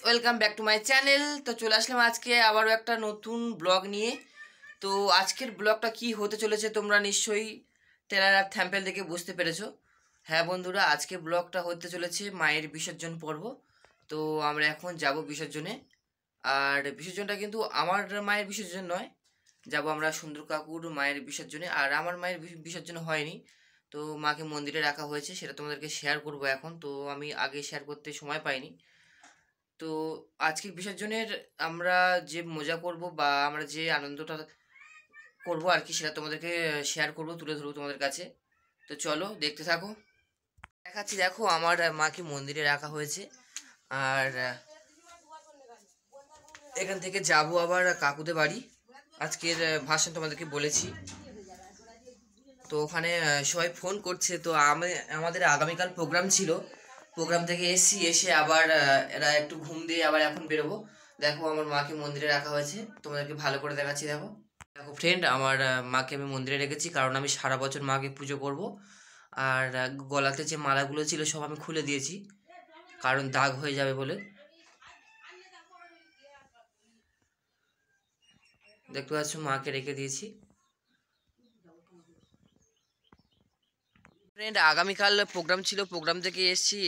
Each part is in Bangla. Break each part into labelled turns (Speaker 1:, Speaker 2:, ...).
Speaker 1: Welcome back to my channel. তো চলে আসলাম আজকে আবারও একটা নতুন ব্লগ নিয়ে। তো আজকের ব্লগটা কি হতে চলেছে তোমরা নিশ্চয়ই ট্রেলার আর থ্যাম্পেল দেখে বুঝতে পেরেছো। হ্যাঁ বন্ধুরা, আজকে ব্লগটা হতে চলেছে মায়ের বিসর্জন পর্ব। তো আমরা এখন যাব বিসর্জনে। আর বিসর্জনটা কিন্তু আমার মায়ের বিসর্জন নয়, যাব আমরা সুন্দর কাকুর মায়ের বিসর্জনে। আর আমার মায়ের বিসর্জন হয়নি, তো মাকে মন্দিরে রাখা হয়েছে, সেটা তোমাদেরকে শেয়ার করব এখন। তো আমি আগে শেয়ার করতে সময় পাইনি। তো আজকের বিসর্জনের আমরা যে মজা করব বা আমরা যে আনন্দটা করব আর কি, সেটা তোমাদেরকে শেয়ার করব, তুলে ধরবো তোমাদের কাছে। তো চলো দেখতে থাকো। দেখাচ্ছি, দেখো আমার মাকে মন্দিরে রাখা হয়েছে। আর এখান থেকে যাব আবার কাকুদের বাড়ি। আজকের ভাষণ তোমাদেরকে বলেছি, তো ওখানে সবাই ফোন করছে। তো আমাদের আগামীকাল প্রোগ্রাম ছিল, প্রোগ্রাম থেকে এসে আবার এরা একটু ঘুম দিয়ে আবার এখন বেরোবো। দেখো আমার মাকে মন্দিরে রাখা হয়েছে, তোমাদেরকে ভালো করে দেখাচ্ছি। দেখো দেখো ফ্রেন্ড, আমার মাকে আমি মন্দিরে রেখেছি, কারণ আমি সারা বছর মাকে পুজো করব। আর গলাতে যে মালাগুলো ছিল সব আমি খুলে দিয়েছি, কারণ দাগ হয়ে যাবে বলে। দেখতে পাচ্ছ, মাকে রেখে দিয়েছি। ফ্রেন্ড, আগামীকাল প্রোগ্রাম ছিল, প্রোগ্রাম থেকে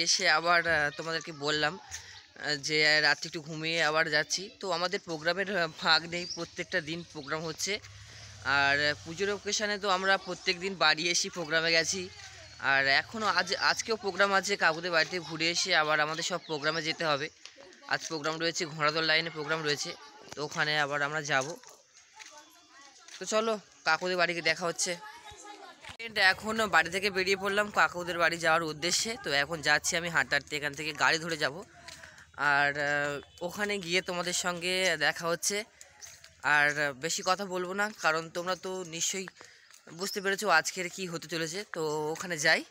Speaker 1: এসে আবার তোমাদেরকে বললাম যে রাত্রি একটু ঘুমিয়ে আবার যাচ্ছি। তো আমাদের প্রোগ্রামের ভাগ নেই, প্রত্যেকটা দিন প্রোগ্রাম হচ্ছে। আর পুজোর ওকেশানে তো আমরা প্রত্যেক দিন বাড়ি এসে প্রোগ্রামে গেছি। আর এখনও আজকেও প্রোগ্রাম আছে, কাকুদের বাড়িতে ঘুরে এসে আবার আমাদের সব প্রোগ্রামে যেতে হবে। আজ প্রোগ্রাম রয়েছে, ঘোড়াদোল লাইনে প্রোগ্রাম রয়েছে, তো ওখানে আবার আমরা যাব। তো চলো কাকুদের বাড়িতে দেখা হচ্ছে। এখন বাড়ি থেকে বেরিয়ে পড়লাম কাকুদের বাড়ি যাওয়ার উদ্দেশ্যে। তো এখন যাচ্ছি আমি হাঁটতে হাঁটতে, এখান থেকে গাড়ি ধরে যাব। আর ওখানে গিয়ে তোমাদের সঙ্গে দেখা হচ্ছে। আর বেশি কথা বলবো না, কারণ তোমরা তো নিশ্চয়ই বুঝতে পেরেছো আজকের কি হতে চলেছে। তো ওখানে যাই,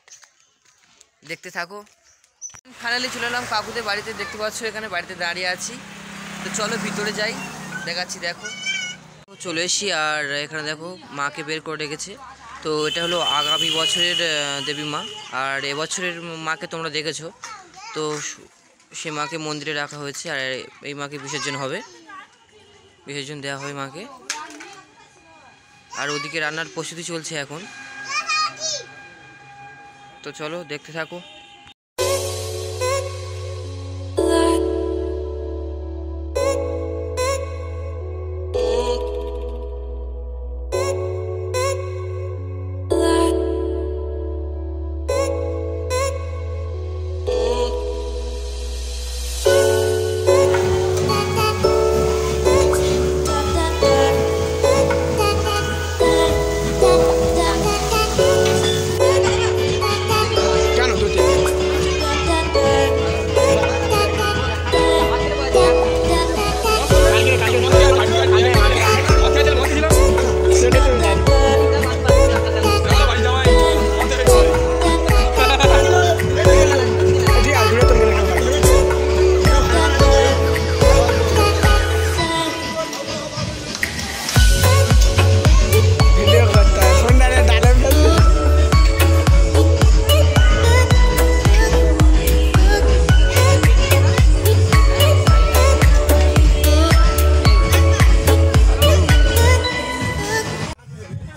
Speaker 1: দেখতে থাকো। ফাইনালি চলে এলাম কাকুদের বাড়িতে, দেখতে পাচ্ছ এখানে বাড়িতে দাঁড়িয়ে আছি। তো চলো ভিতরে যাই, দেখাচ্ছি। দেখো চলে এসছি, আর এখানে দেখো মাকে বের করে রেখেছে। তো এটা হলো আগামী বছরের দেবী মা, আর এবছরের মাকে তোমরা দেখেছো। তো সে মাকে মন্দিরে রাখা হয়েছে, আর এই মাকে বিসর্জন হবে, বিসর্জন দেওয়া হয় মাকে। আর ওদিকে রান্নার প্রস্তুতি চলছে এখন। তো চলো দেখতে থাকো।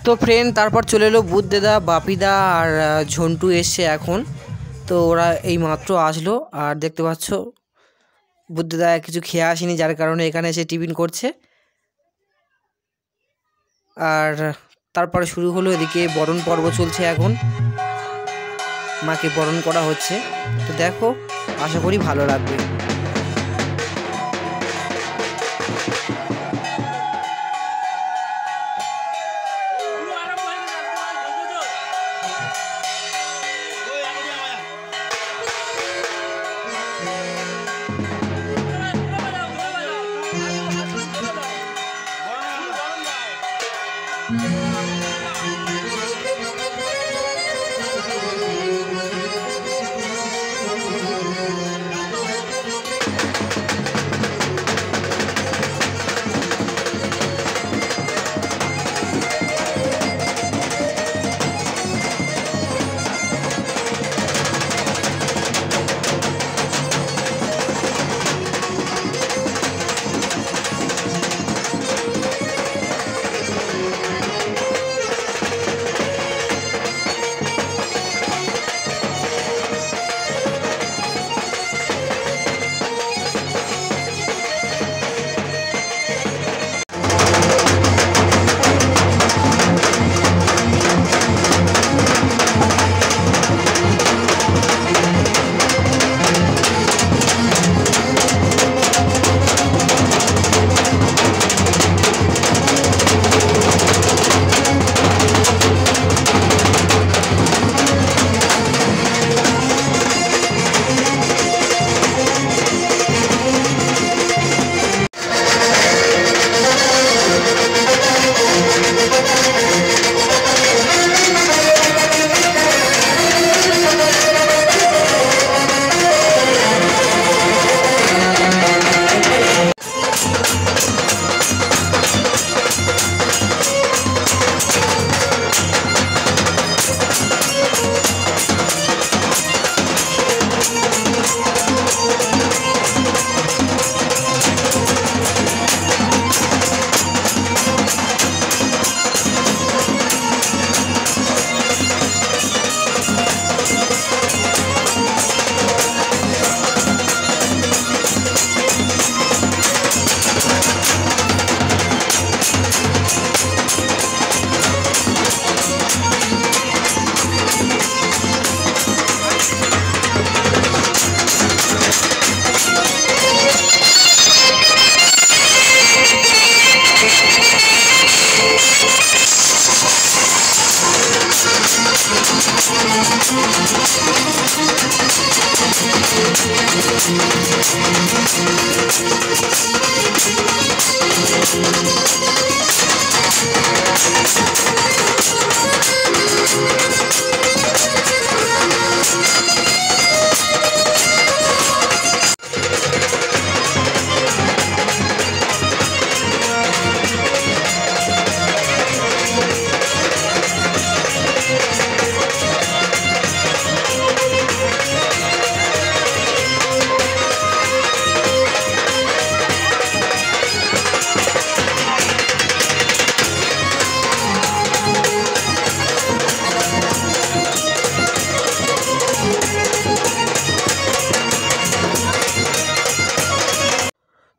Speaker 1: তো ফ্রেন্ড, তারপর চলে এলো বুদ্ধদেদা, বাপিদা আর ঝন্টু এসছে এখন। তো ওরা এই মাত্র আসলো, আর দেখতে পাচ্ছ বুদ্ধদেদা কিছু খেয়ে আসেনি, যার কারণে এখানে এসে টিফিন করছে। আর তারপরে শুরু হলো এদিকে বরণ পর্ব চলছে, এখন মাকে বরণ করা হচ্ছে। তো দেখো, আশা করি ভালো লাগবে।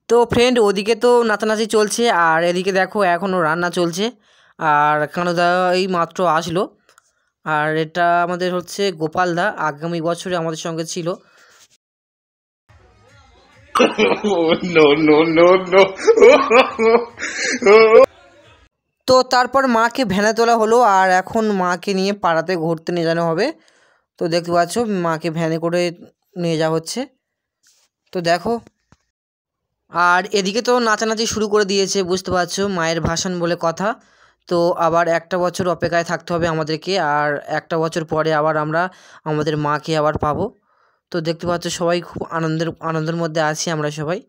Speaker 1: তো ফ্রেন্ড, ওদিকে তো নাচানাচি চলছে, আর এদিকে দেখো এখনও রান্না চলছে। আর কানুদা এই মাত্র আসলো। আর এটা আমাদের হচ্ছে গোপালদা, আগামী বছরে আমাদের সঙ্গে ছিল।
Speaker 2: no, no, no, no.
Speaker 1: তো তারপর মাকে ভ্যানে তোলা হলো, আর এখন মাকে নিয়ে পাড়াতে ঘুরতে নিয়ে যাওয়া হবে। তো দেখতে পাচ্ছ মাকে ভ্যানে করে নিয়ে যাওয়া হচ্ছে। তো দেখো, আর এদিকে তো নাচানাচি শুরু করে দিয়েছে, বুঝতে পারছো, মায়ের ভাসান বলে কথা। তো আবার একটা বছর অপেক্ষায় থাকতে হবে আমাদেরকে, আর একটা বছর পরে আবার আমরা আমাদের মাকে আবার পাবো। তো দেখতে পাচ্ছ সবাই খুব আনন্দের মধ্যে আছি আমরা সবাই।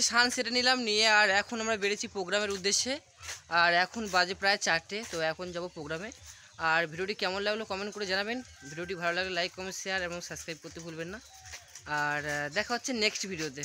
Speaker 1: স্নান সেরে নিলাম, নিয়ে আর এখন আমরা বেরিয়েছি প্রোগ্রামের উদ্দেশ্যে। আর এখন বাজে প্রায় 4টে, তো এখন যাব প্রোগ্রামে। আর ভিডিওটি কেমন লাগলো কমেন্ট করে জানাবেন। ভিডিওটি ভালো লাগলে লাইক কমেন্ট শেয়ার এবং সাবস্ক্রাইব করতে ভুলবেন না। আর দেখা হচ্ছে নেক্সট ভিডিওতে।